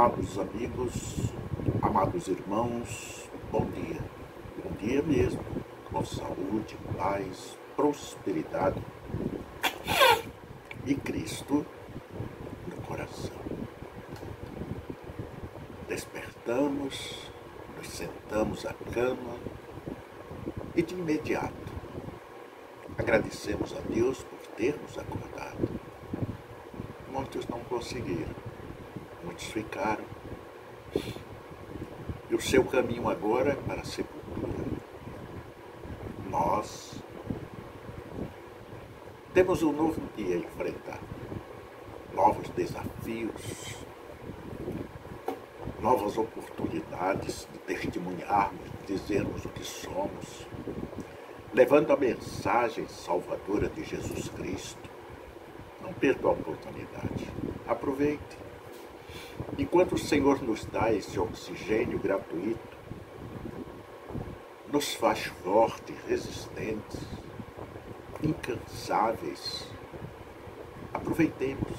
Amados amigos, amados irmãos, bom dia. Bom dia mesmo, com saúde, paz, prosperidade e Cristo no coração. Despertamos, nos sentamos à cama e de imediato agradecemos a Deus por termos acordado. Muitos não conseguiram, muitos ficaram. E o seu caminho agora é para a sepultura. Nós temos um novo dia a enfrentar, novos desafios, novas oportunidades de testemunharmos, de dizermos o que somos, levando a mensagem salvadora de Jesus Cristo. Não perca a oportunidade, aproveite. Enquanto o Senhor nos dá esse oxigênio gratuito, nos faz fortes, resistentes, incansáveis, aproveitemos.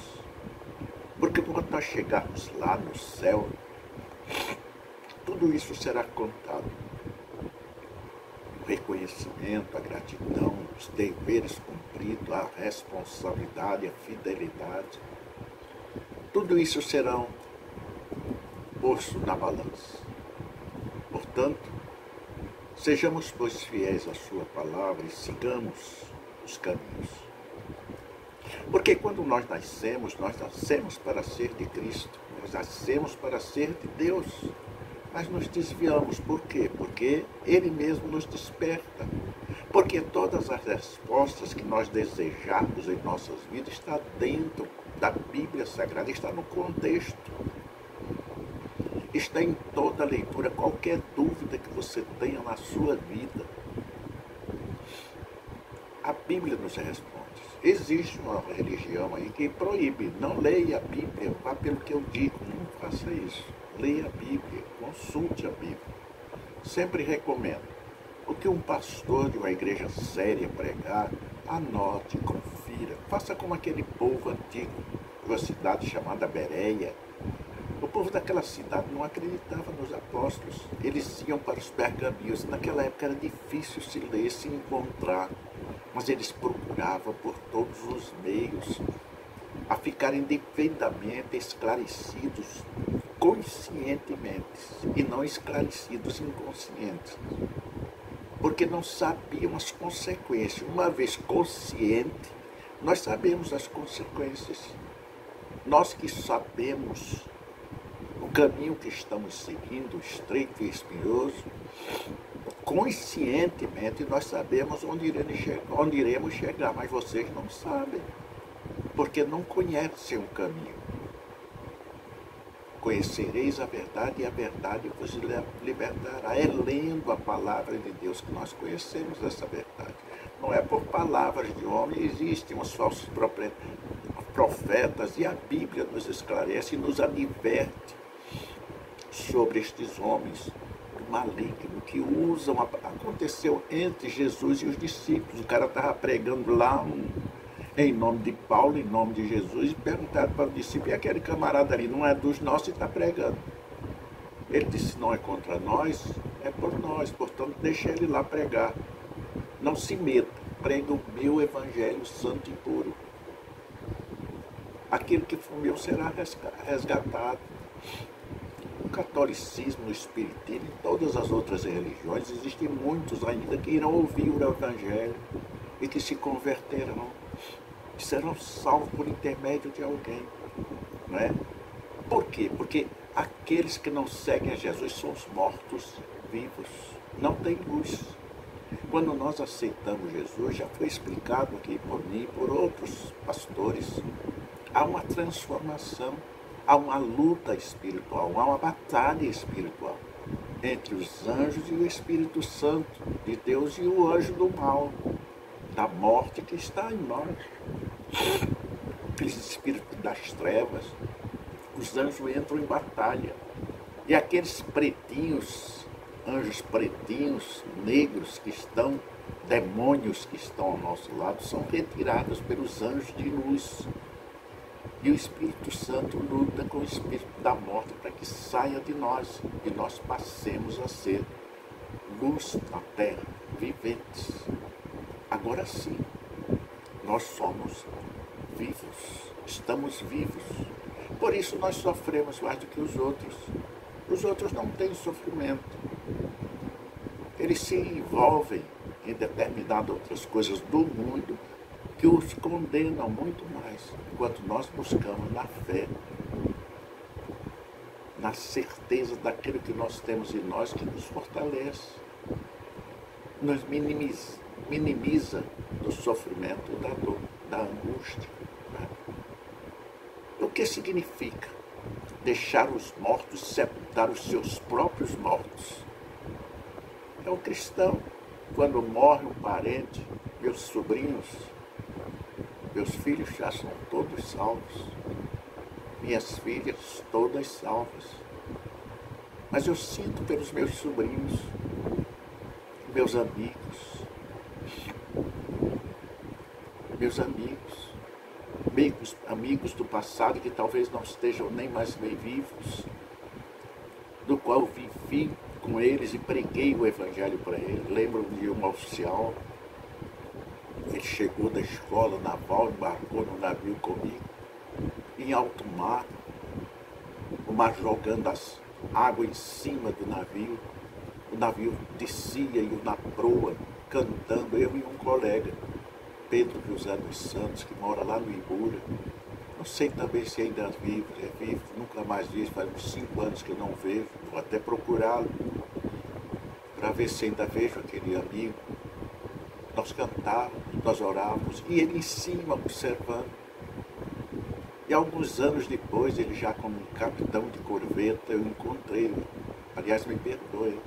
Porque quando nós chegarmos lá no céu, tudo isso será contado. O reconhecimento, a gratidão, os deveres cumpridos, a responsabilidade, a fidelidade, tudo isso serão posto na balança. Portanto, sejamos, pois, fiéis à sua palavra e sigamos os caminhos. Porque quando nós nascemos para ser de Cristo, nós nascemos para ser de Deus, mas nos desviamos. Por quê? Porque Ele mesmo nos desperta. Porque todas as respostas que nós desejamos em nossas vidas estão dentro da Bíblia Sagrada, está no contexto. Está em toda a leitura, qualquer dúvida que você tenha na sua vida, a Bíblia nos responde. Existe uma religião aí que proíbe, não leia a Bíblia, vá pelo que eu digo, não faça isso. Leia a Bíblia, consulte a Bíblia. Sempre recomendo. O que um pastor de uma igreja séria pregar, anote, confira. Faça como aquele povo antigo, de uma cidade chamada Bereia. O povo daquela cidade não acreditava nos apóstolos. Eles iam para os pergaminhos. Naquela época era difícil se ler, se encontrar. Mas eles procuravam por todos os meios a ficarem devidamente esclarecidos, conscientemente, e não esclarecidos inconscientes. Porque não sabiam as consequências. Uma vez consciente, nós sabemos as consequências. Nós que sabemos o caminho que estamos seguindo, estreito e espinhoso, conscientemente nós sabemos onde iremos chegar, mas vocês não sabem, porque não conhecem o caminho. Conhecereis a verdade e a verdade vos libertará. É lendo a palavra de Deus que nós conhecemos essa verdade. Não é por palavras de homem, existem os falsos profetas e a Bíblia nos esclarece e nos adverte sobre estes homens do maligno que usam. Aconteceu entre Jesus e os discípulos. O cara estava pregando lá em nome de Paulo, em nome de Jesus, e perguntaram para o discípulo: e aquele camarada ali não é dos nossos e está pregando? Ele disse: não é contra nós, é por nós, portanto deixa ele lá pregar. Não se meta, prega o meu evangelho santo e puro. Aquilo que for meu será resgatado. O catolicismo, o espiritismo e todas as outras religiões, existem muitos ainda que irão ouvir o evangelho e que se converterão, que serão salvos por intermédio de alguém, não é? Por quê? Porque aqueles que não seguem a Jesus são os mortos vivos, não tem luz. Quando nós aceitamos Jesus, já foi explicado aqui por mim e por outros pastores, há uma transformação, há uma luta espiritual, há uma batalha espiritual entre os anjos e o Espírito Santo de Deus e o anjo do mal, da morte que está em nós. Aqueles espíritos das trevas, os anjos entram em batalha. E aqueles pretinhos, anjos pretinhos, negros que estão, demônios que estão ao nosso lado, são retirados pelos anjos de luz. E o Espírito Santo luta com o espírito da morte para que saia de nós e nós passemos a ser luz na terra, viventes. Agora sim, nós somos vivos, estamos vivos. Por isso nós sofremos mais do que os outros. Os outros não têm sofrimento. Eles se envolvem em determinadas outras coisas do mundo que os condenam muito mais, enquanto nós buscamos na fé, na certeza daquilo que nós temos em nós, que nos fortalece, nos minimiza do sofrimento, da dor, da angústia. Né? O que significa deixar os mortos sepultar os seus próprios mortos? É o cristão, quando morre um parente, meus sobrinhos, meus filhos já são todos salvos, minhas filhas todas salvas. Mas eu sinto pelos meus sobrinhos, meus amigos, amigos do passado que talvez não estejam nem mais bem vivos, do qual vivi com eles e preguei o Evangelho para eles. Lembro de um oficial, ele chegou da escola naval, embarcou no navio comigo, em alto mar, o mar jogando as águas em cima do navio, o navio descia e eu na proa, cantando, eu e um colega, Pedro José dos Santos, que mora lá no Ibura. Não sei também se ainda é vivo, nunca mais vi, faz uns 5 anos que eu não vejo, vou até procurá-lo, para ver se ainda vejo aquele amigo. Nós cantávamos, nós orávamos, e ele em cima observando. E alguns anos depois, ele já como capitão de corveta, eu encontrei, aliás, me perdoe,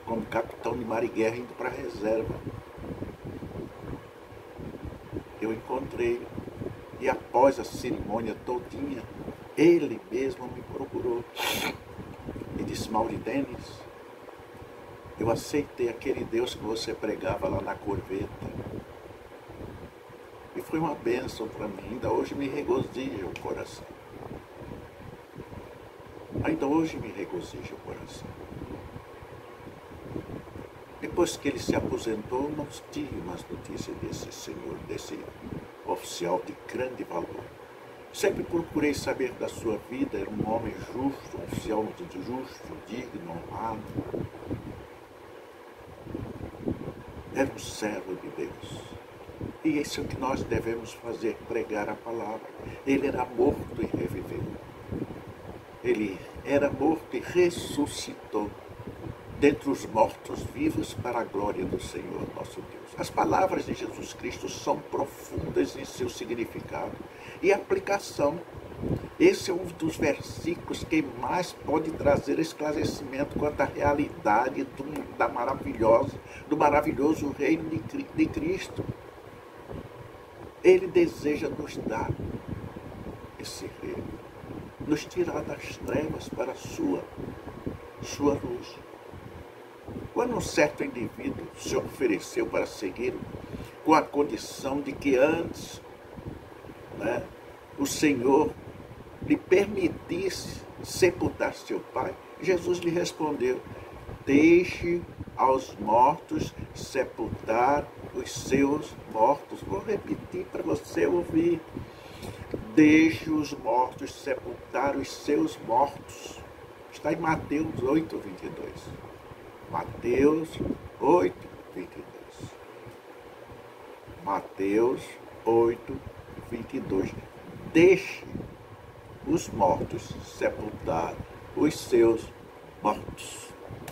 como capitão de mar e guerra indo para a reserva. Eu encontrei, e após a cerimônia todinha, ele mesmo me procurou e disse: Mauridenis, eu aceitei aquele Deus que você pregava lá na corveta. E foi uma bênção para mim, ainda hoje me regozija o coração. Ainda hoje me regozija o coração. Depois que ele se aposentou, não tive mais notícia desse senhor, desse oficial de grande valor. Sempre procurei saber da sua vida, era um homem justo, um oficial justo, digno, honrado. Era um servo de Deus. E isso é o que nós devemos fazer, pregar a palavra. Ele era morto e reviveu. Ele era morto e ressuscitou dentre os mortos vivos para a glória do Senhor nosso Deus. As palavras de Jesus Cristo são profundas em seu significado e aplicação. Esse é um dos versículos que mais pode trazer esclarecimento quanto à realidade do maravilhoso reino de Cristo. Ele deseja nos dar esse reino, nos tirar das trevas para a sua luz. Quando um certo indivíduo se ofereceu para segui-lo, com a condição de que antes o Senhor lhe permitisse sepultar seu pai, Jesus lhe respondeu: deixe aos mortos sepultar os seus mortos. Vou repetir para você ouvir. Deixe os mortos sepultar os seus mortos. Está em Mateus 8:22. Mateus 8:22. Mateus 8:22. Deixe os mortos sepultar os seus mortos.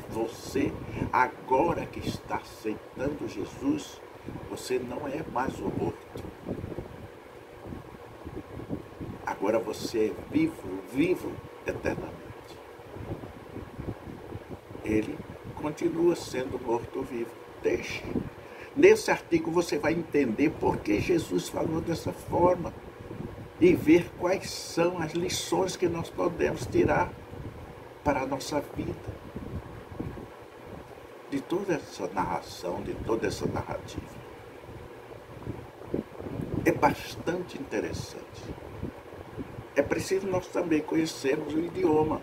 Você, agora que está aceitando Jesus, você não é mais o morto. Agora você é vivo eternamente. Ele continua sendo morto-vivo. Deixe. Nesse artigo você vai entender por que Jesus falou dessa forma e ver quais são as lições que nós podemos tirar para a nossa vida de toda essa narração, de toda essa narrativa. É bastante interessante. é preciso nós também conhecermos o idioma,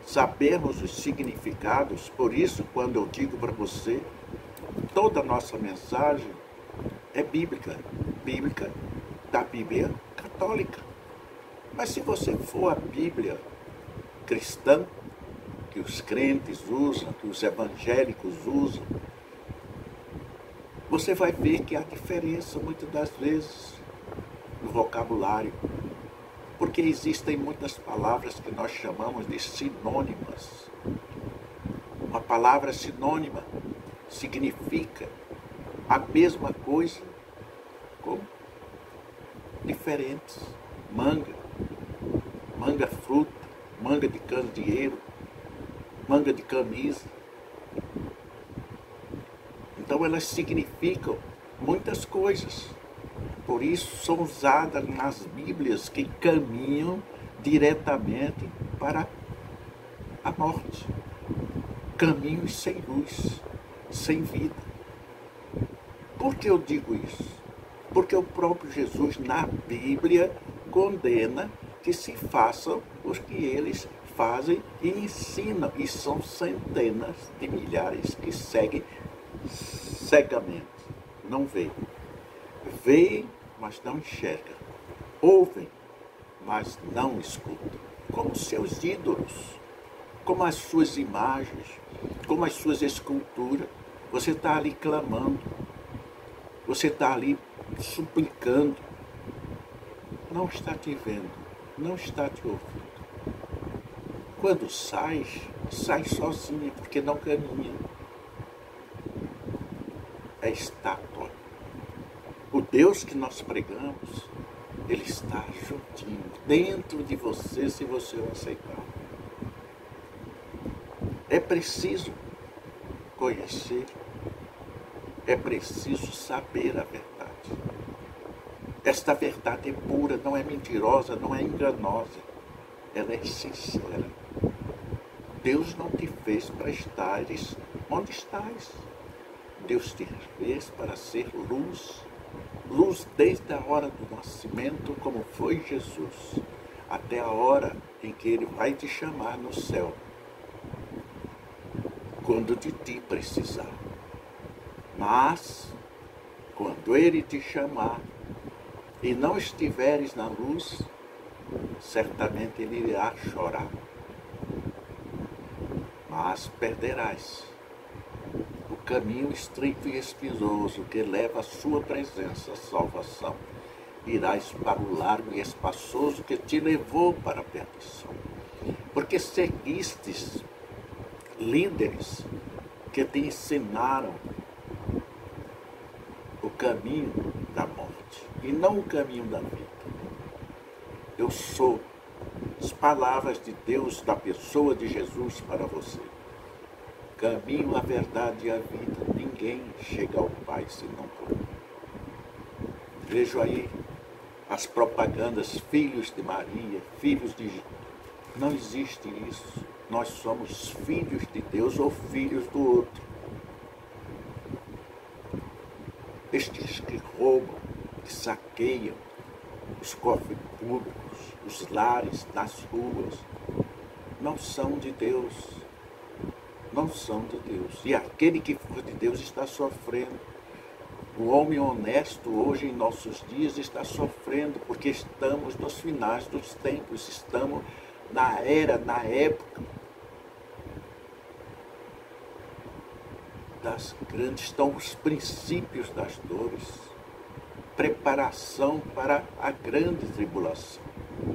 sabermos os significados. Por isso, quando eu digo para você, toda a nossa mensagem é bíblica, bíblica da Bíblia católica. Mas se você for a Bíblia cristã, que os crentes usam, que os evangélicos usam, você vai ver que há diferença muitas das vezes no vocabulário, porque existem muitas palavras que nós chamamos de sinônimas. Uma palavra sinônima significa a mesma coisa como diferentes. Manga fruta, manga de candeeiro, manga de camisa. Então elas significam muitas coisas. Por isso são usadas nas Bíblias que caminham diretamente para a morte. Caminhos sem luz, sem vida. Por que eu digo isso? Porque o próprio Jesus na Bíblia condena que se façam os que eles fazem e ensinam. E são centenas de milhares que seguem cegamente. Não veem. Veem, mas não enxergam. Ouvem, mas não escutam. Como seus ídolos, como as suas imagens, como as suas esculturas. Você está ali clamando. Você está ali suplicando. Não está te vendo. Não está te ouvindo. Quando sai sozinha, porque não caminha. É estátua. O Deus que nós pregamos, Ele está juntinho, dentro de você, se você o aceitar. É preciso conhecer, é preciso saber a verdade. Esta verdade é pura, não é mentirosa, não é enganosa. Ela é sincera. Deus não te fez para estares onde estás. Deus te fez para ser luz. Luz desde a hora do nascimento, como foi Jesus, até a hora em que Ele vai te chamar no céu, quando de ti precisar. Mas, quando Ele te chamar e não estiveres na luz, certamente Ele irá chorar. Mas perderás o caminho estreito e espinhoso que leva à sua presença, a salvação. Irás para o largo e espaçoso que te levou para a perdição. Porque seguistes líderes que te ensinaram o caminho da morte e não o caminho da vida. Eu sou as palavras de Deus, da pessoa de Jesus para você. Caminho, a verdade e a vida. Ninguém chega ao Pai senão por mim. Vejo aí as propagandas, filhos de Maria, filhos de... Não existe isso. Nós somos filhos de Deus ou filhos do outro. Estes que roubam, que saqueiam os cofres públicos, os lares, nas ruas, não são de Deus. Não são de Deus. E aquele que for de Deus está sofrendo. O homem honesto hoje em nossos dias está sofrendo porque estamos nos finais dos tempos, estamos na época das grandes, estão os princípios das dores, preparação para a grande tribulação.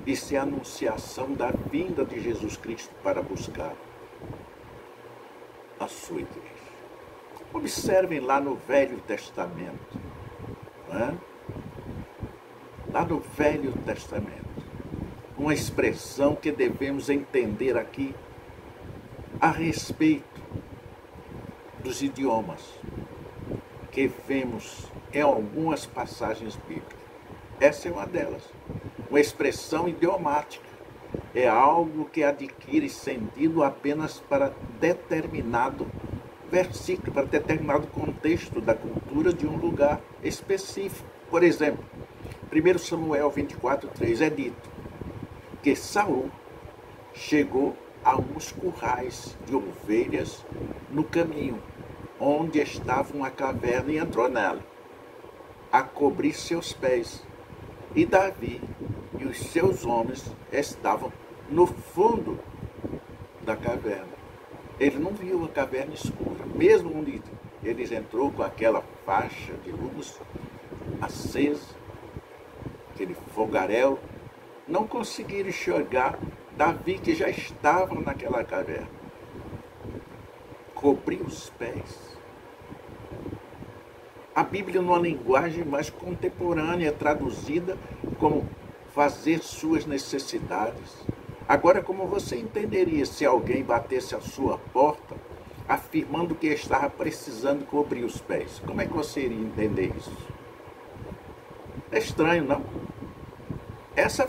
Isso é a anunciação da vinda de Jesus Cristo para buscar a sua igreja. Observem lá no Velho Testamento, né? Lá no Velho Testamento, uma expressão que devemos entender aqui a respeito dos idiomas que vemos em algumas passagens bíblicas. Essa é uma delas, uma expressão idiomática. É algo que adquire sentido apenas para determinado versículo, para determinado contexto da cultura de um lugar específico. Por exemplo, 1 Samuel 24:3 é dito: que Saul chegou a uns currais de ovelhas no caminho, onde estava uma caverna, e entrou nela, a cobrir seus pés. E Davi e os seus homens estavam no fundo da caverna. Ele não viu a caverna escura, mesmo onde eles entrou com aquela faixa de luz acesa, aquele fogaréu, não conseguiram enxergar Davi, que já estava naquela caverna. Cobriu os pés. A Bíblia, numa linguagem mais contemporânea, é traduzida como fazer suas necessidades. Agora, como você entenderia se alguém batesse a sua porta afirmando que estava precisando cobrir os pés? Como é que você iria entender isso? É estranho, não? Essa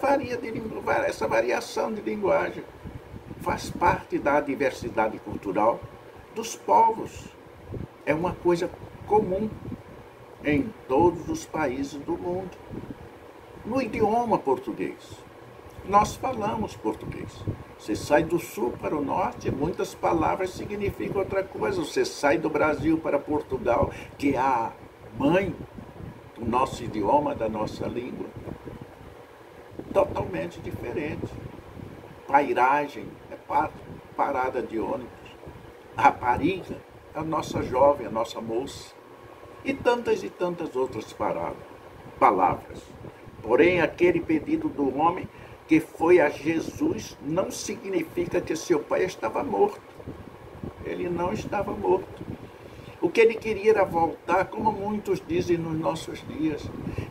variação de linguagem faz parte da diversidade cultural dos povos. É uma coisa comum em todos os países do mundo. No idioma português, nós falamos português. Você sai do sul para o norte, muitas palavras significam outra coisa. Você sai do Brasil para Portugal, que é a mãe do nosso idioma, da nossa língua, totalmente diferente. Pairagem é parada de ônibus. Rapariga é a nossa jovem, a nossa moça. E tantas outras palavras. Porém, aquele pedido do homem que foi a Jesus não significa que seu pai estava morto. Ele não estava morto. O que ele queria era voltar, como muitos dizem nos nossos dias,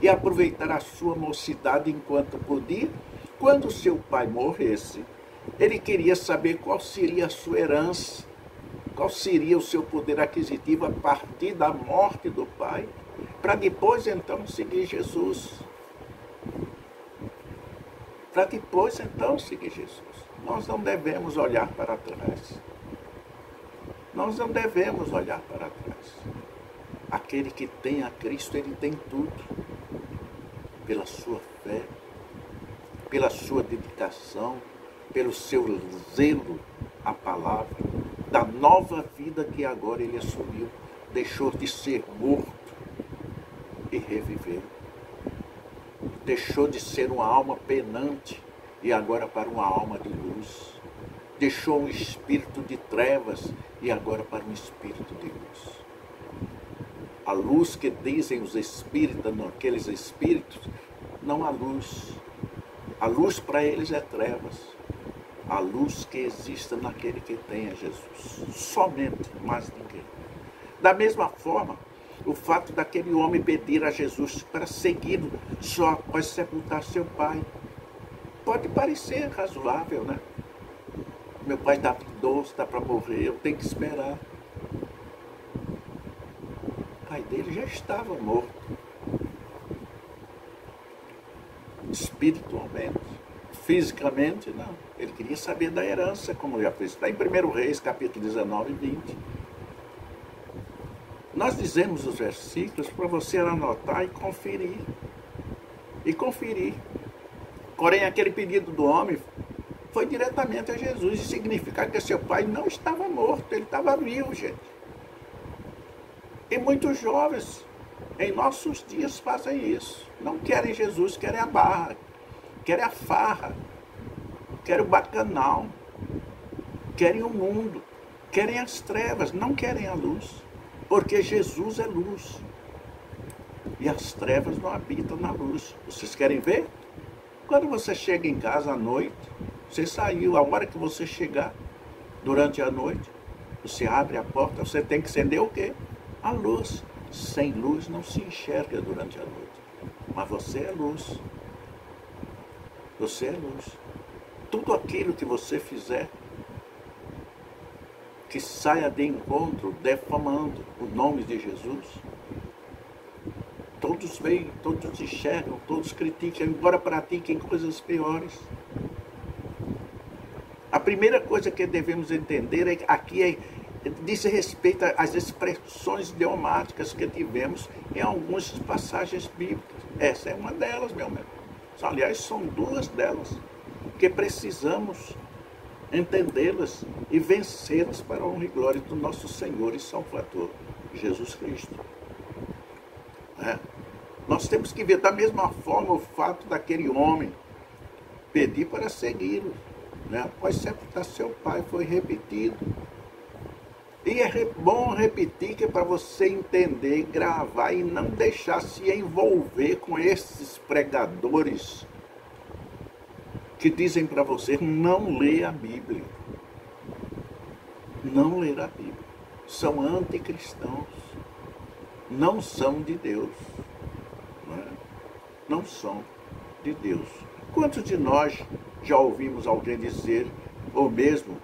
e aproveitar a sua mocidade enquanto podia. Quando seu pai morresse, ele queria saber qual seria a sua herança, qual seria o seu poder aquisitivo a partir da morte do pai, para depois então seguir Jesus. Nós não devemos olhar para trás. Nós não devemos olhar para trás. Aquele que tem a Cristo, ele tem tudo. Pela sua fé, pela sua dedicação, pelo seu zelo à palavra, da nova vida que agora ele assumiu. Deixou de ser morto e reviveu. Deixou de ser uma alma penante e agora para uma alma de luz. Deixou um espírito de trevas e agora para um espírito de luz. A luz que dizem os espíritas, aqueles espíritos, não há luz. A luz para eles é trevas. A luz que existe naquele que tem é Jesus. Somente, mais ninguém. Da mesma forma, o fato daquele homem pedir a Jesus para segui-lo só após sepultar seu pai. Pode parecer razoável, né? Meu pai está idoso, está para morrer, eu tenho que esperar. O pai dele já estava morto. Espiritualmente. Fisicamente, não. Ele queria saber da herança, como já fez. Está em 1 Reis, capítulo 19 e 20. Nós dizemos os versículos para você anotar e conferir. Porém, aquele pedido do homem foi diretamente a Jesus. E significa que seu pai não estava morto, ele estava vivo, gente. E muitos jovens, em nossos dias, fazem isso. Não querem Jesus, querem a barra, querem a farra, querem o bacanal, querem o mundo, querem as trevas, não querem a luz. Porque Jesus é luz. E as trevas não habitam na luz. Vocês querem ver? Quando você chega em casa à noite, você saiu, a hora que você chegar, durante a noite, você abre a porta, você tem que acender o quê? A luz. Sem luz não se enxerga durante a noite. Mas você é luz. Você é luz. Tudo aquilo que você fizer, que saia de encontro defamando o nome de Jesus. Todos veem, todos enxergam, todos criticam, embora pratiquem coisas piores. A primeira coisa que devemos entender é que aqui diz respeito às expressões idiomáticas que tivemos em algumas passagens bíblicas. Essa é uma delas, meu amigo. Aliás, são duas delas. porque precisamos entendê-las e vencê-las para a honra e glória do nosso Senhor e Salvador, Jesus Cristo. Nós temos que ver da mesma forma o fato daquele homem pedir para segui-lo. Após sepultar seu pai, foi repetido. E é bom repetir, que é para você entender, gravar e não deixar se envolver com esses pregadores que dizem para você não ler a Bíblia. Não ler a Bíblia. São anticristãos. Não são de Deus. Não são de Deus. Quantos de nós já ouvimos alguém dizer, ou mesmo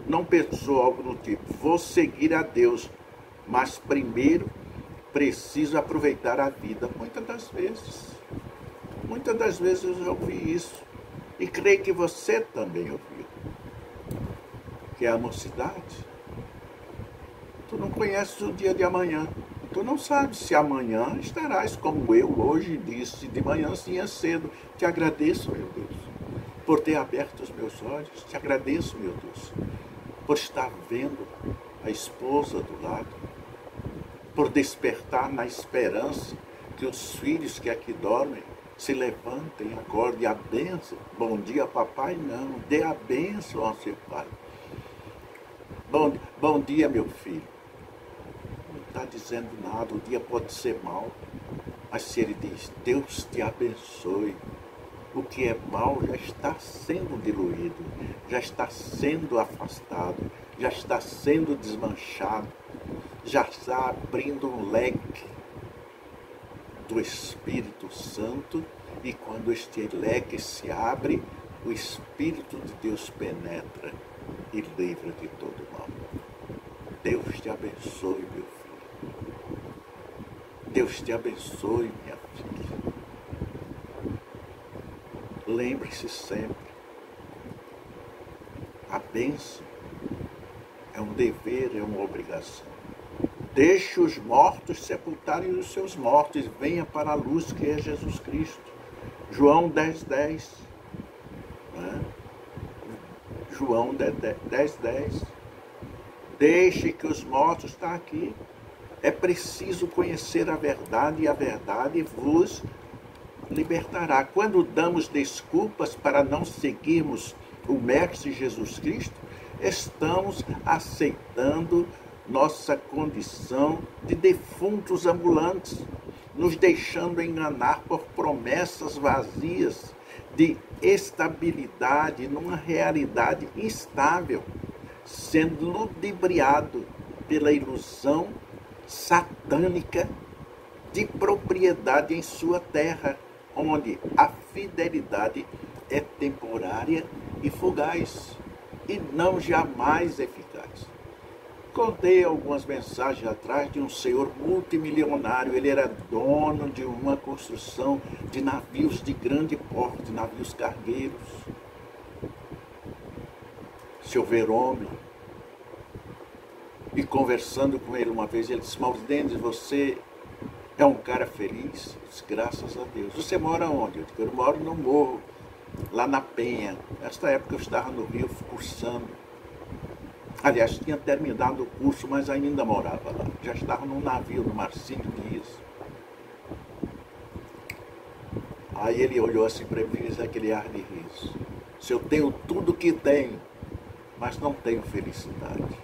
não pensou algo do tipo, vou seguir a Deus, mas primeiro preciso aproveitar a vida? Muitas das vezes eu já ouvi isso. E creio que você também ouviu. Que é a mocidade. Tu não conheces o dia de amanhã. Tu não sabes se amanhã estarás como eu hoje disse, de manhãzinha cedo. Te agradeço, meu Deus, por ter aberto os meus olhos. Te agradeço, meu Deus, por estar vendo a esposa do lado, por despertar na esperança que os filhos que aqui dormem se levantem, acordem, a bênção. Bom dia, papai, não. Dê a bênção ao seu pai. Bom dia, meu filho. Não está dizendo nada, o dia pode ser mau. Mas se ele diz, Deus te abençoe, o que é mal já está sendo diluído, já está sendo afastado, já está sendo desmanchado, já está abrindo um leque do Espírito Santo, e quando este leque se abre, o Espírito de Deus penetra e livra de todo mal. Deus te abençoe, meu filho. Deus te abençoe, minha filha. Lembre-se sempre, a bênção é um dever, é uma obrigação. Deixe os mortos sepultarem os seus mortos, venha para a luz que é Jesus Cristo. João 10:10. João 10:10. Deixe que os mortos estão aqui. É preciso conhecer a verdade, e a verdade vos libertará. Quando damos desculpas para não seguirmos o Mestre Jesus Cristo, estamos aceitando nossa condição de defuntos ambulantes, nos deixando enganar por promessas vazias de estabilidade numa realidade instável, sendo ludibriado pela ilusão satânica de propriedade em sua terra, onde a fidelidade é temporária e fugaz, e não jamais eficaz. Contei algumas mensagens atrás de um senhor multimilionário. Ele era dono de uma construção de navios de grande porte, navios cargueiros. Seu Verômio. E conversando com ele uma vez, ele disse, Mauridendes, você é um cara feliz? Eu disse, graças a Deus. Você mora onde? Eu disse, eu moro no morro, lá na Penha. Nesta época eu estava no Rio cursando. Aliás, tinha terminado o curso, mas ainda morava lá. Já estava num navio do Marcílio Dias. Aí ele olhou assim para mim e fez aquele ar de riso. Se eu tenho tudo que tenho, mas não tenho felicidade,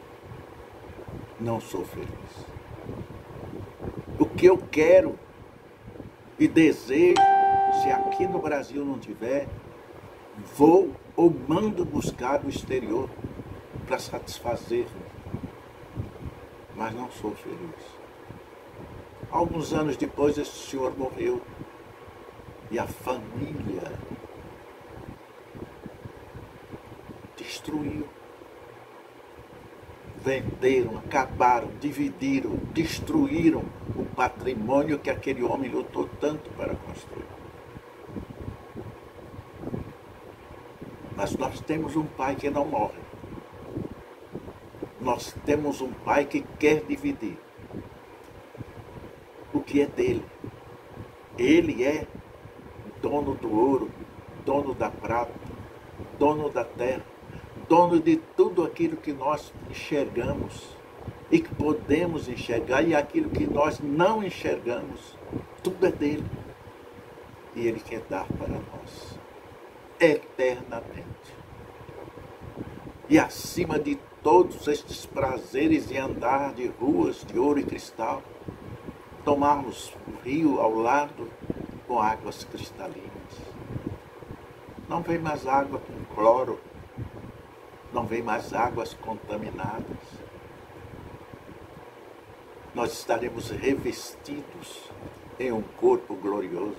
não sou feliz. O que eu quero e desejo, se aqui no Brasil não tiver, vou ou mando buscar do exterior para satisfazer-me, mas não sou feliz. Alguns anos depois, esse senhor morreu e a família destruiu. Venderam, acabaram, dividiram, destruíram o patrimônio que aquele homem lutou tanto para construir. Mas nós temos um pai que não morre. Nós temos um pai que quer dividir o que é dele. Ele é dono do ouro, dono da prata, dono da terra, dono de tudo aquilo que nós enxergamos e que podemos enxergar, e aquilo que nós não enxergamos, tudo é dele. E ele quer dar para nós eternamente. E acima de todos estes prazeres de andar de ruas de ouro e cristal, tomarmos o rio ao lado com águas cristalinas. Não vem mais água com cloro, não vem mais águas contaminadas. Nós estaremos revestidos em um corpo glorioso.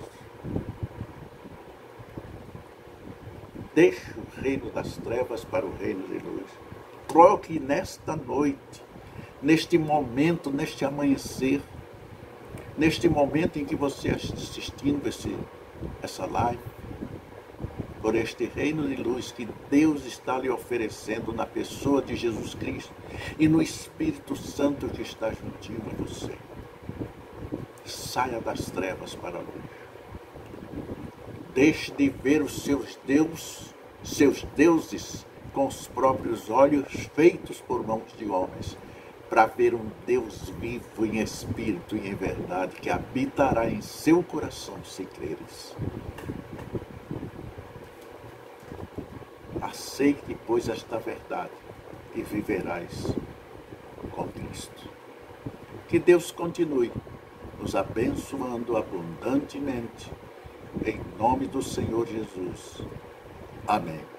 Deixe o reino das trevas para o reino de luz. Troque nesta noite, neste momento, neste amanhecer, neste momento em que você está assistindo essa live, por este reino de luz que Deus está lhe oferecendo na pessoa de Jesus Cristo e no Espírito Santo que está juntinho a você. Saia das trevas para a luz. Deixe de ver os seus deuses com os próprios olhos feitos por mãos de homens, para ver um Deus vivo em espírito e em verdade, que habitará em seu coração se creres. Aceite, pois, esta verdade e viverás com Cristo. Que Deus continue nos abençoando abundantemente, em nome do Senhor Jesus. Amém.